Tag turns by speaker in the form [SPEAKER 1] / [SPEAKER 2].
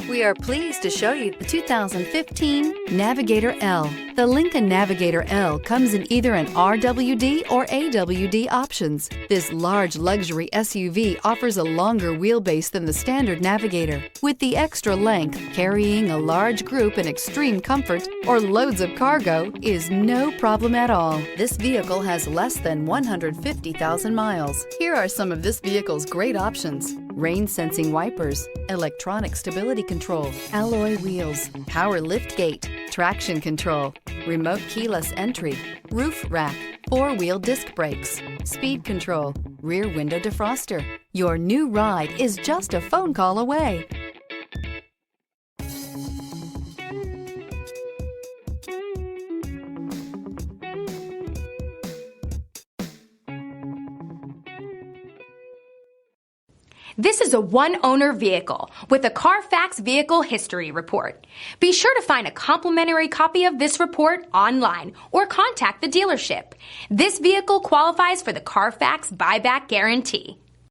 [SPEAKER 1] We are pleased to show you the 2015 Navigator L. The Lincoln Navigator L comes in either an RWD or AWD options. This large luxury SUV offers a longer wheelbase than the standard Navigator. With the extra length, carrying a large group in extreme comfort or loads of cargo is no problem at all. This vehicle has less than 150,000 miles. Here are some of this vehicle's great options: rain-sensing wipers, electronic stability control, alloy wheels, power liftgate, traction control, remote keyless entry, roof rack, four-wheel disc brakes, speed control, rear window defroster. Your new ride is just a phone call away.
[SPEAKER 2] This is a one-owner vehicle with a Carfax Vehicle History Report. Be sure to find a complimentary copy of this report online or contact the dealership. This vehicle qualifies for the Carfax Buyback Guarantee.